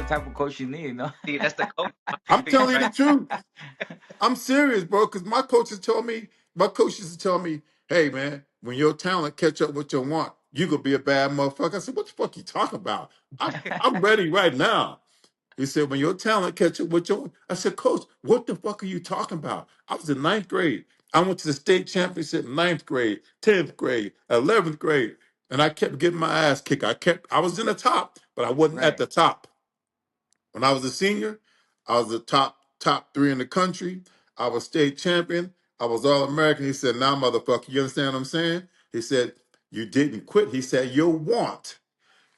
type of coach you need, you know. See, that's the coach I'm mindset, telling you the right? truth. I'm serious, bro. Because my coaches tell me, hey, man, when your talent catch up with your want, you could be a bad motherfucker. I said, what the fuck you talking about? I'm ready right now. He said, when your talent catch up with your, I said, Coach, what the fuck are you talking about? I was in ninth grade. I went to the state championship in ninth grade, 10th grade, 11th grade, and I kept getting my ass kicked. I was in the top, but I wasn't at Right, the top. When I was a senior, I was the top three in the country. I was state champion. I was all American. He said, "Now, motherfucker, you understand what I'm saying?" He said, "You didn't quit." He said,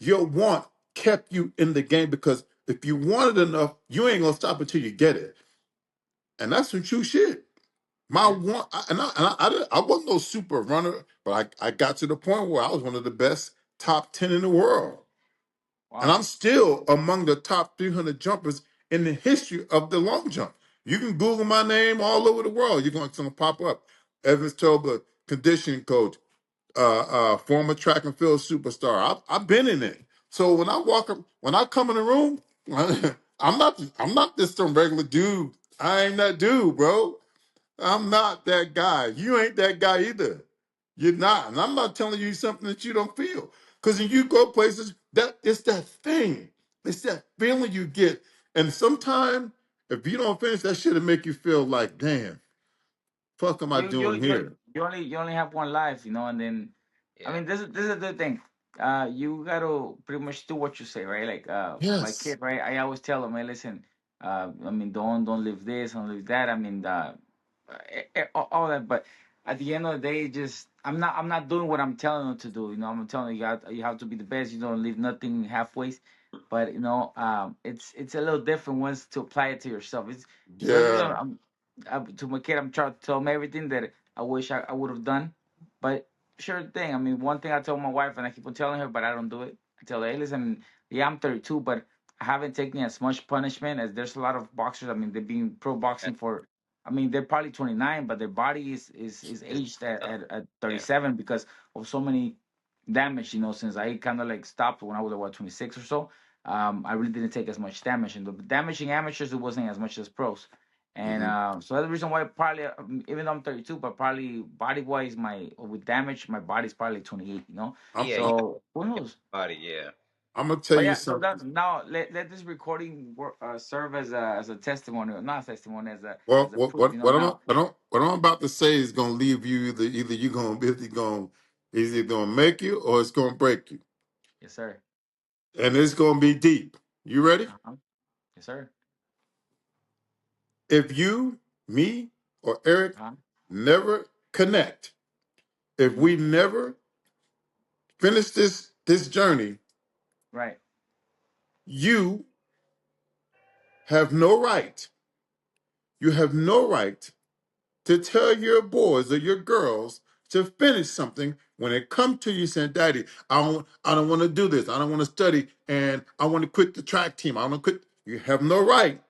your want kept you in the game because if you wanted enough, you ain't gonna stop until you get it." And that's some true shit. My yeah, want, I wasn't no super runner, but I got to the point where I was one of the best top 10 in the world. And wow, I'm still among the top 300 jumpers in the history of the long jump. You can Google my name all over the world. You're going to pop up. Evans Toba, conditioning coach, former track and field superstar. I've been in it. So when I come in the room, I'm not just some regular dude. I ain't that dude, bro. I'm not that guy. You ain't that guy either. You're not. And I'm not telling you something that you don't feel. Because when you go places, that it's that thing. It's that feeling you get. And sometimes if you don't finish, that shit'll make you feel like, damn, fuck am I you you doing you here? you only have one life, you know, and then I Yeah. mean this is the thing. You gotta pretty much do what you say, right? Like my Yes. kid, right? I always tell him, hey, listen, I mean, don't live this, don't live that. I mean, all that. But at the end of the day, just I'm not doing what I'm telling them to do. You know, I'm telling you have to be the best. You don't leave nothing halfway. But you know, it's a little different once to apply it to yourself. It's so that's Yeah. to my kid, I'm trying to tell him everything that I wish I would have done. But sure thing. I mean, one thing I told my wife, and I keep on telling her, but I don't do it. I tell her, hey, listen, yeah, I'm 32, but I haven't taken as much punishment as there's a lot of boxers. I mean, they've been pro boxing for. I mean, they're probably 29, but their body is It's aged at, up. at, at Yeah. 37 because of so many damage. You know, since I kind of like stopped when I was what 26 or so. I really didn't take as much damage, and the damaging amateurs it wasn't as much as pros. And Hmm. so that's the reason why probably even though I'm 32, but probably body wise, my with damage, my body's probably 28. You know, I'm, Yeah, I'm, you got so who knows? body, yeah. I'm gonna tell But you yeah, so something. that now let this recording serve as a testimony, or not testimony, Well, as a proof. You know, now what I'm about to say is gonna leave you either you gonna either gonna make you or it's gonna break you, yes sir, and it's gonna be deep. You ready? uh-huh. Yes sir, If you, me, or Eric uh-huh. never connect, if Hmm. we never finish this journey, Right, you have no right. You have no right to tell your boys or your girls to finish something when it comes to you saying, "Daddy, I don't want to do this. I don't want to study, and I want to quit the track team. I want to quit." You have no right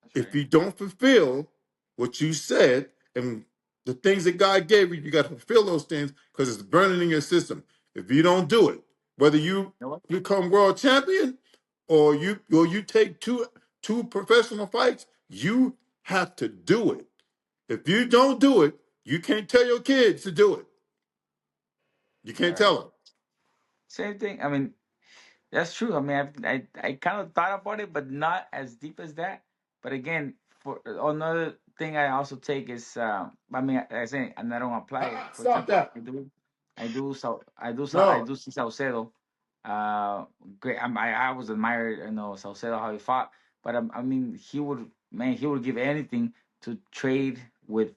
that's if right. you don't fulfill what you said and the things that God gave you. You got to fulfill those things because it's burning in your system. If you don't do it, whether you You know what? become world champion or you take two professional fights, you have to do it. If you don't do it, you can't tell your kids to do it. You All can't right, tell them. same thing. I mean, that's true. I mean, I kind of thought about it, but not as deep as that. But again, for another thing, I also take is, I mean, I say, and I don't apply it. For Stop example, that. I No. do see Saucedo. Great. I was admired, Saucedo how he fought. But I mean, he would give anything to trade with,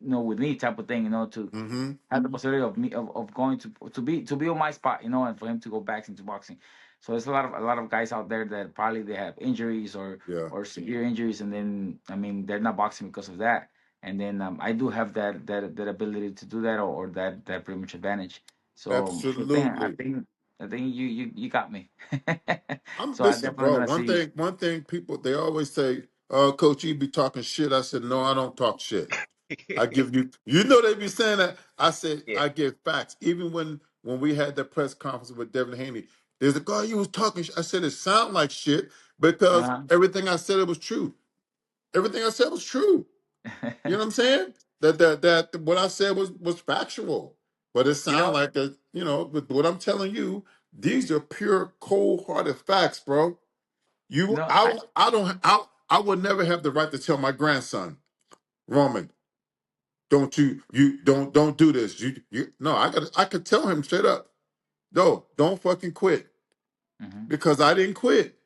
with me type of thing, to Mm-hmm. have the possibility of me of going to be on my spot, and for him to go back into boxing. So there's a lot of guys out there that probably they have injuries or Yeah. or severe injuries, and then I mean they're not boxing because of that. And then I do have that ability to do that, or that pretty much advantage. So sure thing. I Absolutely. think I think you got me. I'm So I listen, definitely bro. gonna see. One thing people they always say, Coach, you be talking shit. I said, no, I don't talk shit. I give you, they be saying that. I said, Yeah. I give facts. Even when we had that press conference with Devin Haney, there's a guy you was talking. I said, it sound like shit, because Uh-huh. everything I said it was true. Everything I said was true. You know what I'm saying? That what I said was factual, but it You sounded know, like a but what I'm telling you, these are pure cold hearted facts, bro. you You, know, I don't, I would never have the right to tell my grandson, Roman, don't do this. No, I could tell him straight up, no, don't fucking quit mhm, because I didn't quit,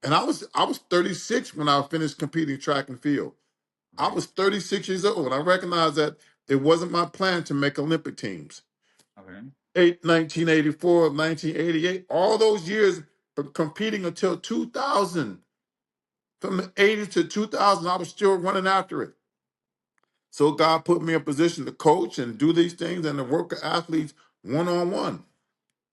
and I was 36 when I finished competing track and field. I right, was 36 years old, and I recognized that it wasn't my plan to make Olympic teams. okay, 1984, 1988, all those years of competing until 2000. From the 80s to 2000, I was still running after it. So God put me in a position to coach and do these things and to work with athletes one on one.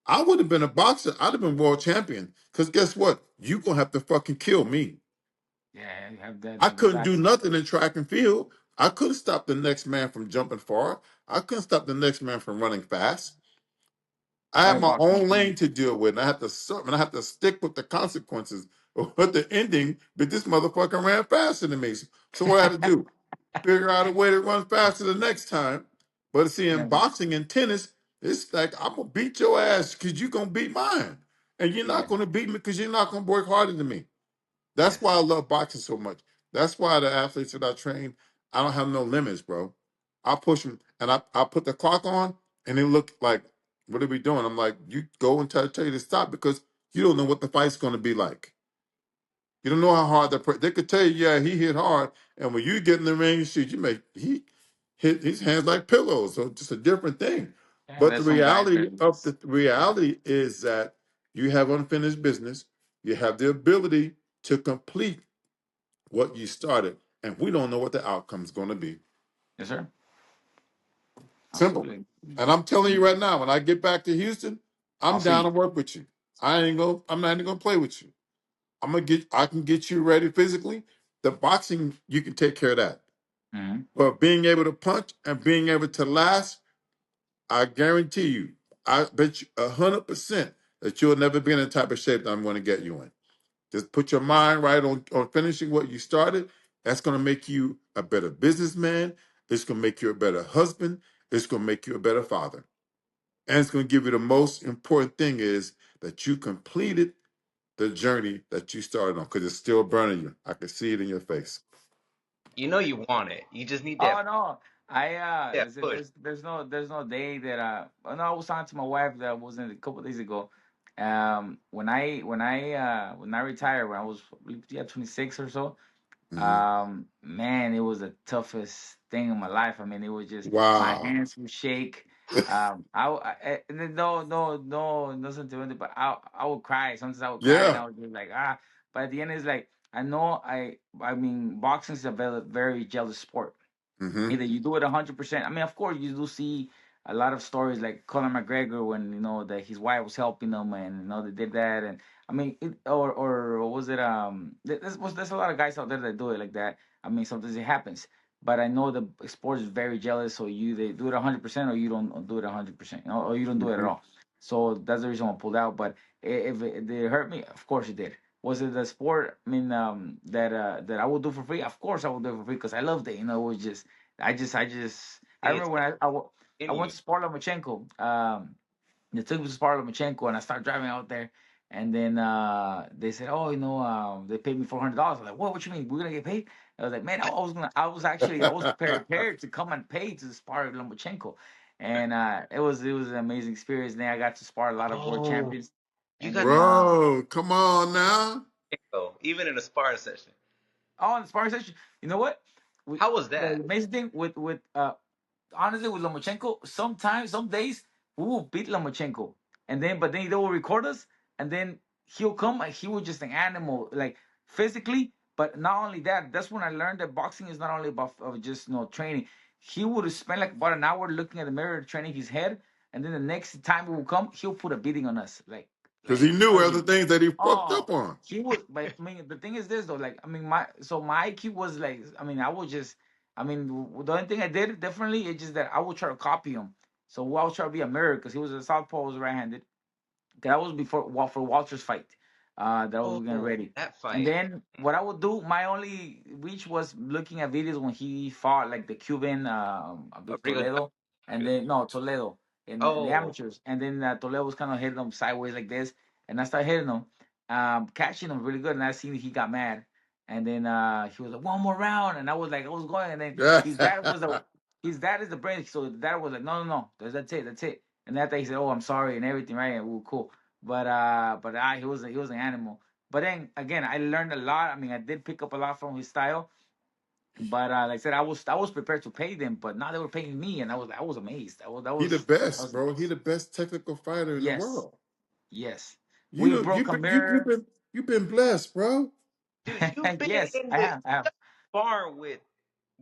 I would have been a boxer. I'd have been world champion. Because guess what? You're going to have to fucking kill me. yeah, you have that I the couldn't do guts. nothing in track and field. I couldn't stop the next man from jumping far. I couldn't stop the next man from running fast. I Oh, had yeah, my boxing own too. lane to deal with, and I had to serve, and I had to stick with the consequences. But the ending, but this motherfucker ran faster than me. So what I had to do? Figure out a way to run faster the next time. But see, in Yeah, boxing and tennis, it's like I'm gonna beat your ass because you're gonna beat mine, and you're yeah, not gonna beat me because you're not gonna work harder than me. That's why I yes, love boxing so much. That's why the athletes that I train, I don't have no limits, bro. I push them, and I put the clock on, and they look like, "What are we doing?" I'm like, "You go and tell you to stop because you don't know what the fight's gonna be like. You don't know how hard they could tell you, yeah, he hit hard, and when you get in the ring, shit, you make he hit his hands like pillows, so just a different thing. and But the there's some guys that yeah, reality is that you have unfinished business. You have the ability to complete what you started, and we don't know what the outcome is going to be. yes, sir, Simple. absolutely. And I'm telling you right now, when I get back to Houston, I'll I'm see down you. to work with you. I'm not even gonna play with you. I can get you ready physically. The boxing, you can take care of that. Hmm. But being able to punch and being able to last, I guarantee you, I bet you 100% that you'll never be in the type of shape that I'm going to get you in. Just put your mind right on finishing what you started. That's going to make you a better businessman. It's going to make you a better husband. It's going to make you a better father. And it's going to give you the most important thing is that you completed the journey that you started on because it's still burning you. I can see it in your face. You know you want it. You just need Oh no, that listen, push. there's no day that oh, no, I was talking to my wife that wasn't a couple days ago. When I retired when I was yeah 26 or so. Hmm. Man, it was the toughest thing in my life. I mean, it was just my Wow. hands would shake. And then no sentimental, but I would cry. Sometimes I would cry, and Yeah. I would be like But at the end, it's like I know I mean, boxing is a very jealous sport. Hmm. Either you do it 100%. I mean, of course, you do see a lot of stories like Conor McGregor when that his wife was helping him and they did that and I mean, or was it there's a lot of guys out there that do it like that. I mean, sometimes it happens, but I know the sport is very jealous, so you they do it 100% or you don't do it 100%, or you don't do it at Hmm. all. So that's the reason I pulled out. But if it did it hurt me, of course it did. Was it the sport? I mean, that I would do for free? Of course I would do it for free because I loved it. It was just I See, it's remember when I in went you. to Spar Lomachenko. They took me to Spar Lomachenko and I started driving out there. And then they said, "Oh, they paid me $400." I'm like, What you mean? We're gonna get paid?" I was like, "Man, I was prepared to come and pay to Spar Lomachenko." And it was an amazing experience. Then I got to spar a lot of world Oh, champions. you And got then to Bro, come on now. go even in a sparring session. in the sparring session, you know what? How was The that? amazing thing with honestly with Lomachenko, sometimes, some days we will beat Lomachenko, and then they will record us, and then he'll come and he was just an animal, like physically. But not only that, that's when I learned that boxing is not only about of just training. He would spend like about an hour looking at the mirror training his head, and then the next time it will come, he'll put a beating on us, Because like he knew other crazy. things that he fucked Oh, up on. he would. But I mean, the thing is this though. Like, I mean, my IQ was like. I mean, I was just. I mean, the only thing I did differently is just that I would try to copy him. So I was trying to be a mirror because he was a southpaw, I was right-handed. That was before for Walter's fight. that I was getting Oh, ready. that And fight. then what I would do, my only reach was looking at videos when he fought like the Cuban, I believe Rigo. Toledo, and then no Toledo in the Oh, amateurs, and then Toledo was kind of hitting him sideways like this, and I started hitting him, catching him really good, and I seen he got mad, and then he was like one more round, and I was like I was going, and then his dad is the brain, so the dad was like no no no, that's it, and after he said oh I'm sorry and everything right, and we were cool, but he was an animal. But then again, I learned a lot. I mean, I did pick up a lot from his style. But like I said, I was prepared to pay them, but now they were paying me, and I was amazed. He the I best, was bro. He the best technical fighter in the yes, world. yes. We You broke a mirror. you've been blessed, bro. dude, you've been Yes, in I the have. I have. bar with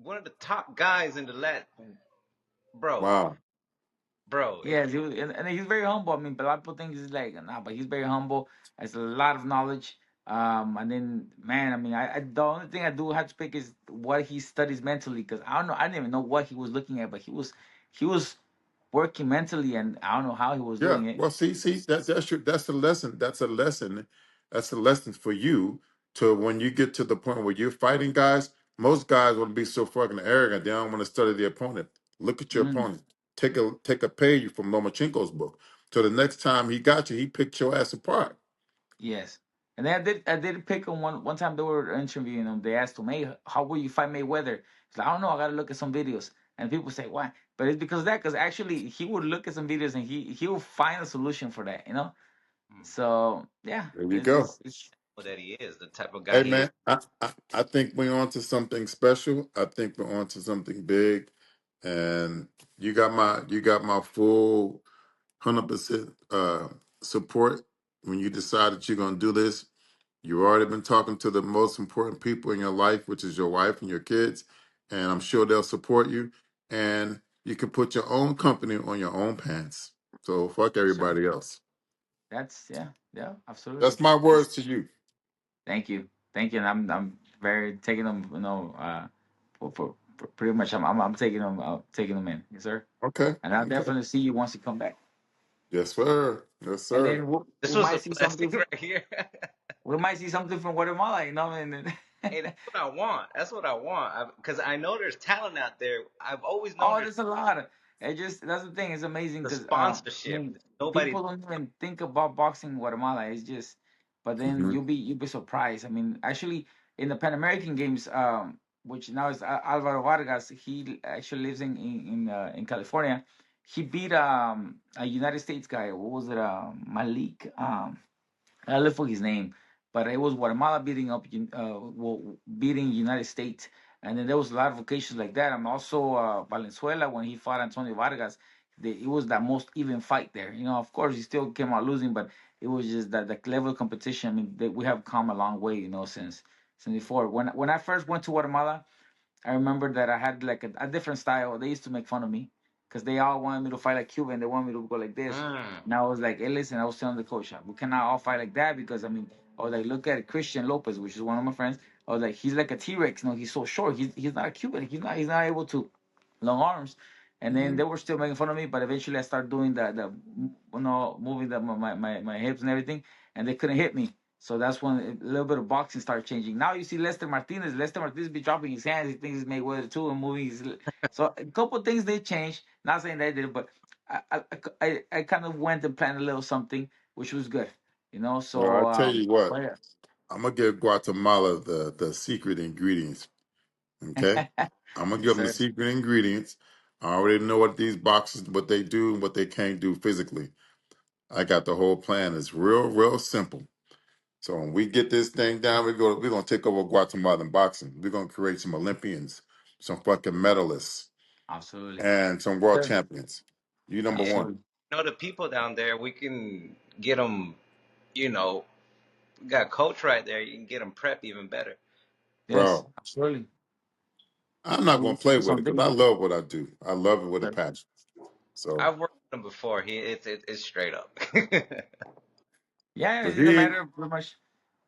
one of the top guys in the lat, bro, Wow. bro. Yes, and he's very humble. I mean, a lot of people think he's like nah, but he's very humble. Has a lot of knowledge. And then man, I mean, the only thing I do have to pick is what he studies mentally, because I don't know. I didn't even know what he was looking at, but he was working mentally, and I don't know how he was Yeah. doing it. Well, see, that's a lesson. That's a lesson. That's a lesson for you to when you get to the point where you're fighting guys. Most guys want to be so fucking arrogant. They don't want to study the opponent. Look at your Mm, opponent. Take a page from Lomachenko's book. So the next time he got you, he picked your ass apart. yes. And then I did pick him one time. They were interviewing him. They asked him, "Hey, how will you fight Mayweather?" He's like, "I don't know. I gotta look at some videos." And people say, "Why?" But it's because of that. Because actually, he would look at some videos and he will find a solution for that. Hmm. So yeah, There you it's go. it's, it's That he is the type of guy Hey he is. man, I think we're on to something special. I think we're on to something big, and you got my full 100% support when you decide that you're gonna do this. You've already been talking to the most important people in your life, which is your wife and your kids, and I'm sure they'll support you. And you can put your own company on your own pants. So fuck yes, sir. everybody else. That's yeah, absolutely. That's my That's words to you. thank you, and I'm very taking them. For pretty much, I'm taking them in, yes, sir. Okay. And I'll Okay. definitely see you once you come back. Yes, sir. Yes, And sir. then we, This we was a might see blessing something. right here. We might see something from Guatemala, And Hey, that's what I want. That's what I want. Because I know there's talent out there. I've always known oh, there's there's a lot. It just that's the thing. It's amazing the because I sponsorship. mean, Nobody. people don't even think about boxing in Guatemala. It's just, but then Hmm. you'll be surprised. I mean, actually, in the Pan American Games, which now is Alvaro Vargas, he actually lives in California. He beat a United States guy. What was it? Malik. I look for his name, but it was Guatemala beating United States, and then there was a lot of occasions like that. And also Valenzuela when he fought Antonio Vargas, it was the most even fight there. Of course he still came out losing, but it was just that the level of competition. I mean, we have come a long way, since before. When I first went to Guatemala, I remember that I had like a different style. They used to make fun of me because they all wanted me to fight like Cuba and they wanted me to go like this. Mm. And I was like, hey, listen, I was telling the coach, we cannot all fight like that because, I mean, I was like, look at Christian Lopez, which is one of my friends. I was like, he's like a T-Rex. He's so short. He's not a Cuban. He's not able to long arms. And then Hmm. they were still making fun of me, but eventually I started doing moving my hips and everything, and they couldn't hit me. So that's when a little bit of boxing started changing. Now you see Lester Martinez. Lester Martinez be dropping his hands. He thinks he's Mayweather too and moving his. So a couple of things did change. Not saying they did, but I kind of went and planned a little something, which was good. Well, I So tell you what, but I'm gonna give Guatemala the secret ingredients. Okay, yeah. I'm gonna Yes, give them the sir. secret ingredients. I already know what these boxes, what they do, and what they can't do physically. I got the whole plan. It's real simple. So when we get this thing down, we're gonna take over Guatemalan boxing. We're gonna create some Olympians, some fucking medalists, Absolutely. and some world Sure. champions. You number Yeah. one, Absolutely. The people down there, we can get them, you know, we got coach right there. You can get them prep even better. Yes. bro. Absolutely. I'm not We gonna need to play do with it because something. I love what I do. I love it with a Sure. passion. So, I've worked with him before. It's straight up. Yeah, but it's just a he ain't. matter of pretty much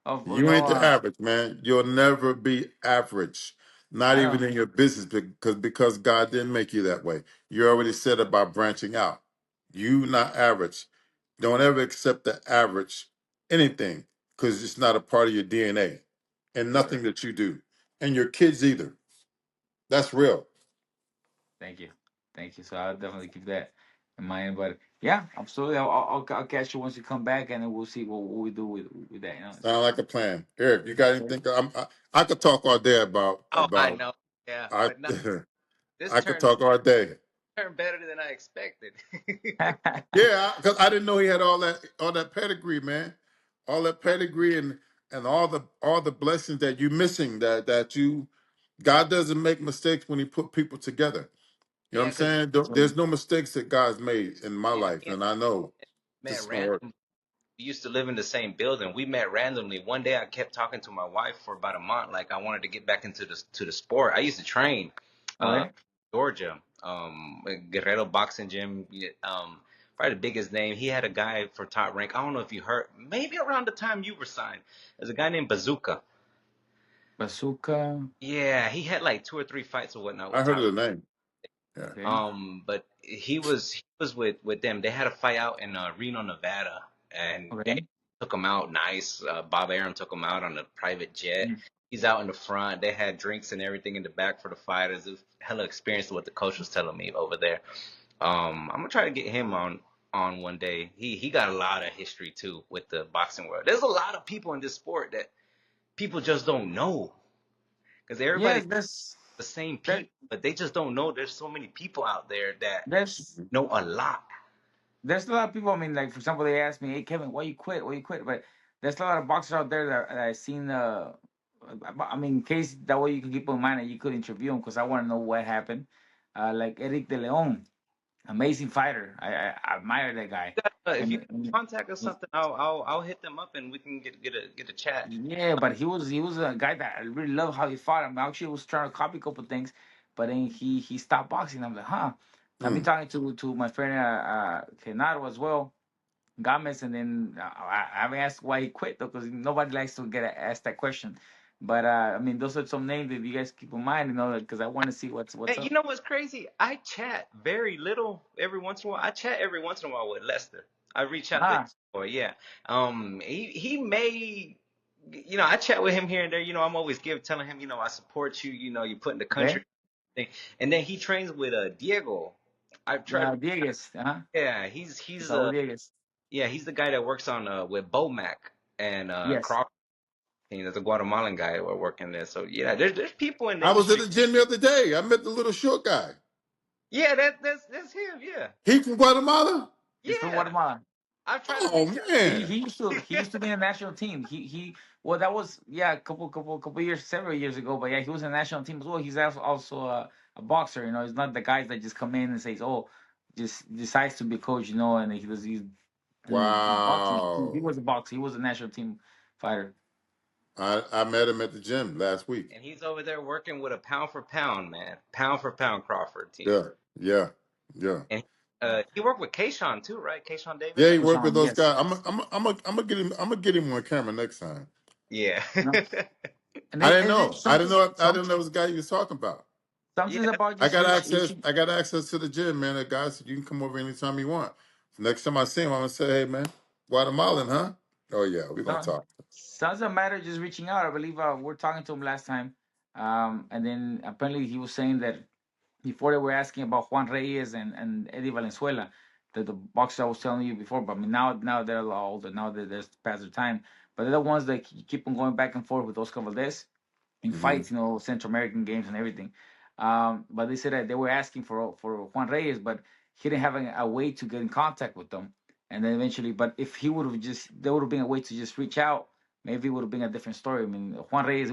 of You ain't the average, man. You'll never be average, not I even know. in your business, because God didn't make you that way. You already said about branching out. You not average. Don't ever accept the average anything because it's not a part of your DNA and Yes, sir. nothing that you do, and your kids either. That's real. Thank you. Thank you. So I'll definitely keep that in mind. But yeah, absolutely. I'll catch you once you come back, and then we'll see what we do with that. You know. Sound So like a plan. Eric, you got yes, sir. anything? I could talk all day about Oh, I about know. Yeah, I but not this I could turn talk all day. turned better than I expected. Yeah, because I didn't know he had all that pedigree, man, all that pedigree and all the blessings that you missing that you God doesn't make mistakes when He put people together. You know what Yeah, I'm because saying? There's no mistakes that God's made in my yeah, life, me and and I know this met is gonna work. randomly. We used to live in the same building. We met randomly. One day I kept talking to my wife for about a month, like I wanted to get back into the sport. I used to train, uh, Okay. Georgia, Guerrero boxing gym. Probably the biggest name. He had a guy for top rank. I don't know if you heard. Maybe around the time you were signed, there's a guy named Bazooka. Bazooka. Yeah, he had like two or three fights or whatnot I with heard top. of the name. Yeah. Okay. But he was with them. They had a fight out in Reno, Nevada, and Okay. they took him out nice. Bob Arum took him out on a private jet. Mm. He's out in the front. They had drinks and everything in the back for the fighters. It was hella experience what the coach was telling me over there. I'm gonna try to get him on one day. He got a lot of history too with the boxing world. There's a lot of people in this sport that people just don't know because everybody Yes, that's the same that. people, but they just don't know there's so many people out there that That's know a lot. there's a lot of people. I mean, like for example, they ask me, "Hey, Kevin, why you quit? Why you quit?" But there's a lot of boxers out there that I've seen. I mean, in case that way you can keep in mind that you could interview him because I want to know what happened. Like Eric De Leon, amazing fighter. I admire that guy. If you And contact us something, I'll hit them up and we can get a chat. yeah, but he was a guy that I really love how he fought. I mean, actually was trying to copy a couple things, but then he stopped boxing. I'm like, huh. I've been Mm. talking to my friend Kenaro as well, Gomez, and then I haven't asked why he quit though, because nobody likes to get asked that question. But I mean, those are some names that you guys keep in mind, you know, because I want to see what's Hey, you up. know what's crazy? I chat very little every once in a while. I chat every once in a while with Lester. I reach out to him, Ah, or yeah. He may, I chat with him here and there. I'm always telling him, I support you. You put in the okay. country thing. And then he trains with Diego. I've tried. Dieguez, Yeah, he's Saúl Dieguez. yeah, he's the guy that works on with Bomac and Yes. Crawford. There's a Guatemalan guy that working there. So yeah, there's people in the I was at industry. the gym the other day. I met the little short guy. Yeah, that's him. Yeah, He from Guatemala. He's from yeah. Guatemala. I've tried to Oh reach out. He man. he used to he used to be in the national team. Well, that was, yeah, a couple years, several years ago. But yeah, he was in the national team as well. He's also a boxer. You know, he's not the guys that just come in and says, oh, just decides to be coach. You know, and he's and boxing. He Wow. was a boxer. He was a national team fighter. I met him at the gym last week. And he's over there working with a pound for pound man, pound for pound Crawford team. Yeah, yeah, yeah. And he worked with Kayshawn too, right? Kayshawn Yeah, Davis. he I think. worked with Keyshawn, those yes. guys. I'm gonna get him on camera next time. Yeah. You know, and I didn't it's know. I didn't something know. I some didn't know it was the guy you was talking about. Yeah. something's about I just got access. reaching. I got access to the gym, man. The guy said you can come over anytime you want. Next time I see him, I'm gonna say, "Hey, man, Guatemalan, huh? Oh yeah, we're gonna Some talk." doesn't matter just reaching out. I believe we're talking to him last time, and then apparently he was saying that before they were asking about Juan Reyes and Eddie Valenzuela, the boxer I was telling you before. But I mean, now they're a lot older. Now that there's past their time, but they're the ones that keep on going back and forth with Oscar Valdez in Hmm. fights, you know, Central American games and everything. But they said that they were asking for Juan Reyes, but he didn't have a way to get in contact with them. And then eventually, but if he would have just, there would have been a way to just reach out. Maybe it would have been a different story. I mean, Juan Reyes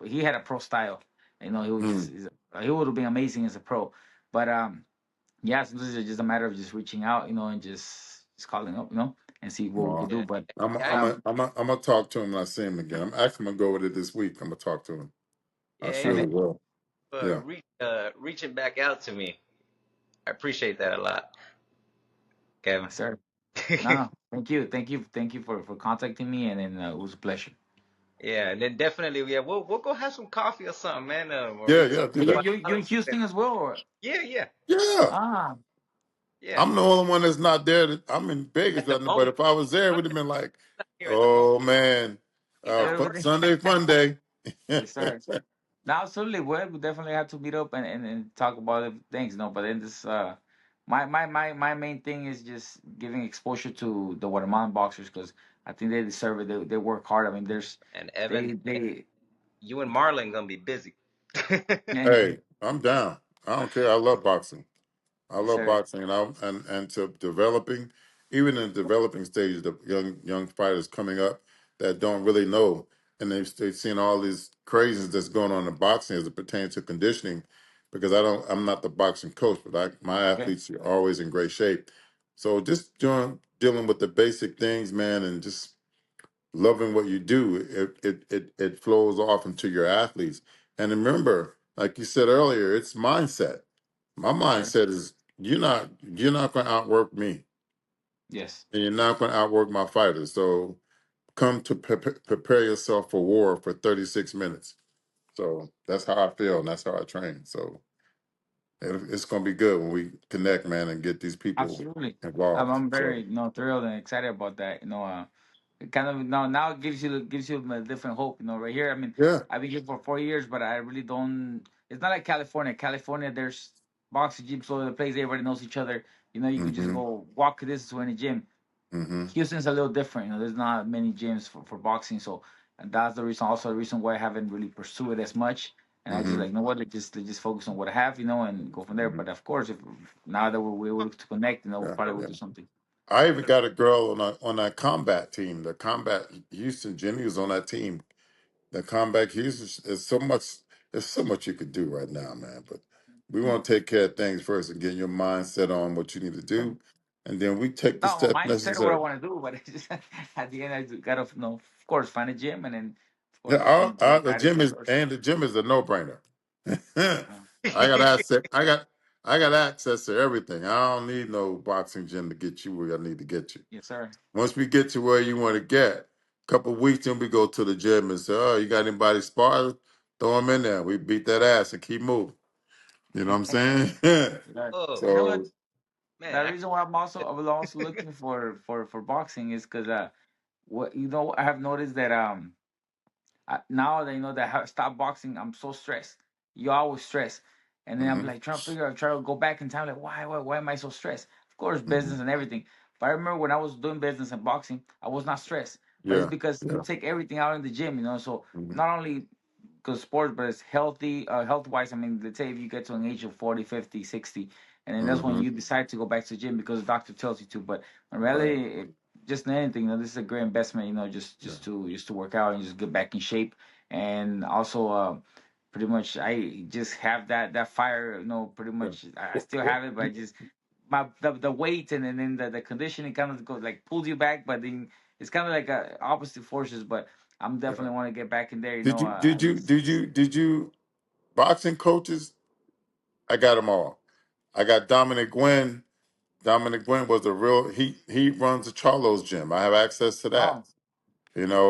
he had a pro style. You know, he was Hmm. he would have been amazing as a pro. But yeah, sometimes it's just a matter of just reaching out, you know, and just calling up, you know, and see what we could Well, do. But Yeah, I'm gonna talk to him when I see him again. I'm actually gonna go with it this week. I'm gonna talk to him. I yeah, surely okay, will. Yeah. reaching back out to me. I appreciate that a lot, Kevin. sir. No, thank you for contacting me, and then it was a pleasure. Yeah, and then definitely, yeah, we'll go have some coffee or something, man. Or Yeah. maybe some Yeah. Do You that. you you in Houston as well, or yeah, yeah, Yeah. ah? Yeah, I'm the only one that's not there. I'm in at Vegas the right now, but moment, if I was there, it I'm would have been like, not here at the moment. oh man, Ain't that Everybody. Sunday fun day. Yes, sir. Now, absolutely, we definitely have to meet up and talk about things, But then this, my main thing is just giving exposure to the Guatemalan boxers because I think they deserve it. They work hard. I mean, and Evan, they, you and Marlon gonna be busy. Hey, I'm down. I don't care. I love boxing. I yes, love sir. boxing, and to developing, even in the developing stages, the young fighters coming up that don't really know, and they've seen all these craziness that's going on in boxing as it pertains to conditioning. Because I'm not the boxing coach, but my Okay, athletes are always in great shape. So just dealing with the basic things, man, and just loving what you do, it flows off into your athletes. And remember, like you said earlier, it's mindset. My yes, sir. mindset is you're not going to outwork me, Yes, and you're not going to outwork my fighters. So come to prepare yourself for war for 36 minutes. So that's how I feel, and that's how I train. So it's going to be good when we connect, man, and get these people absolutely. involved. I'm So very thrilled and excited about that. It kind of now it gives you a different hope. Right here. I mean, yeah. I've been here for 4 years, but I really don't. It's not like California. California, there's boxing gyms all over the place. Everybody knows each other. You could just Mm-hmm. go walk this way in a gym. Mm-hmm. Houston's a little different. There's not many gyms for boxing, so and that's the reason. Also, the reason why I haven't really pursued it as much. And I just Mm-hmm. like, what? Let's just focus on what I have, and go from there. Mm-hmm. But of course, if now that we're able to connect, we Yeah. probably will Yeah. do something. I even got a girl on that combat team. The combat Houston, Jenny was on that team. The combat Houston is so much. There's so much you could do right now, man. But we Hmm. want to take care of things first and get your mindset on what you need to Sure. do, and then we take the No, steps my mindset of what I necessary. want to do, but it's just at the end I gotta, of course, find a gym and then, of Yeah, course, get a the guidance gym from is first. and the gym is a no brainer. Yeah. I got access. I got access to everything. I don't need no boxing gym to get you where I need to get you. Yes, sir. Once we get to where you want to get, a couple of weeks, then we go to the gym and say, "Oh, you got anybody spar? Throw them in there. We beat that ass and keep moving." You know what I'm saying? Yeah. Oh You know what? So, man, The reason why I was also looking for boxing is because what I have noticed that now that that I have stopped boxing, I'm so stressed. You always stress, and then I'm hmm like trying to go back in time, like why am I so stressed? Of course, hmm business and everything. But I remember when I was doing business and boxing, I was not stressed. But it's yeah, because you yeah, take everything out in the gym, So hmm not only because sports, but it's healthy, health wise. I mean, let's say if you get to an age of 40, 50, 60, and then that's when hmm you decide to go back to the gym because the doctor tells you to. But in right, reality, just in anything, this is a great investment, just yeah, just to work out and just get back in shape. And also, pretty much, I just have that fire, pretty yeah. much. I Well, still well, have it, but I just the weight and then the conditioning kind of goes like pulls you back, but then it's kind of like opposite forces. But I'm yeah. definitely want to get back in there, Did you did you did you did you boxing coaches? I got them all. I got Dominic Gwynn. Dominic Gwynn was a real he runs the Charlo's gym. I have access to that.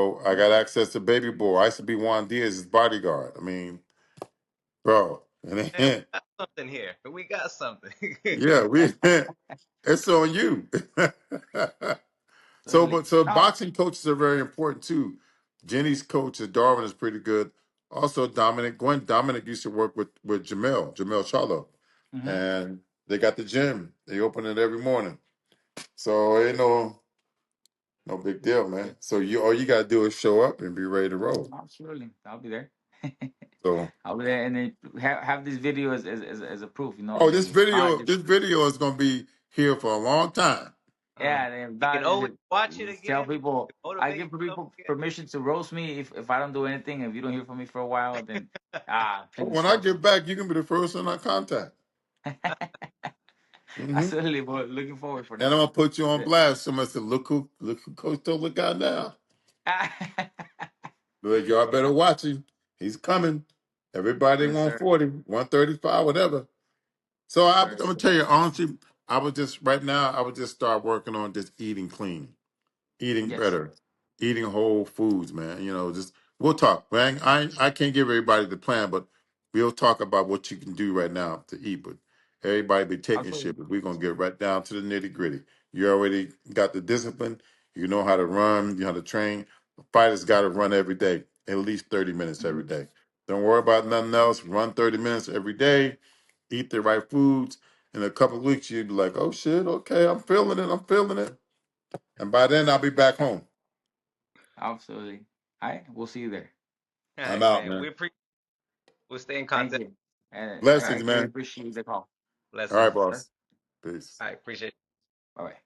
Oh, I got access to Baby Boy. I used to be Juan Diaz's bodyguard. I mean, bro. man, we got something here. We got something. Yeah, we it's on you. totally. So No. boxing coaches are very important too. Jenny's coach is Darwin is pretty good. Also Dominic Gwen. Dominic used to work with Jamel Charlo. Hmm. And they got the gym. They open it every morning. So ain't no big deal, man. So you all you gotta do is show up and be ready to roll. Absolutely, I'll be there. So I'll be there, and then have this video as a proof. oh If not, just this video is gonna be here for a long time. yeah, and if You can not, always watch it just tell again. people. I Motivate give yourself people permission to roast me if I don't do anything. If you don't hear from me for a while, then please When I roast get back, you can be the first one I contact. me. Hmm. Absolutely, boy. Looking forward for And that. I'm gonna put you on Yeah. blast. Somebody said, look who Coach Tola got now. Like, y'all better watch him. He's coming. Everybody Yes, sir. 140, 135, whatever. So Yes, I'm sir. gonna tell you honestly, I would just start working on just eating clean, eating Yes. better, eating whole foods, man. Just we'll talk. Man, I can't give everybody the plan, but we'll talk about what you can do right now to eat. But Everybody be taking Absolutely. shit, but we're gonna get right down to the nitty gritty. You already got the discipline. You know how to run. You know how to train. Fighters got to run every day, at least 30 minutes every Mhm. day. Don't worry about nothing else. Run 30 minutes every day. Eat the right foods. In a couple of weeks, you'll be like, "Oh shit, okay, I'm feeling it. I'm feeling it." And by then, I'll be back home. Absolutely. All right, we'll see you there. All I'm right, out, man. man. We'll stay in Thank contact. you. And I Blessings, greatly man. appreciate the call. All right, Blessings. Yes, sir. boss. Peace. I appreciate it. Bye bye.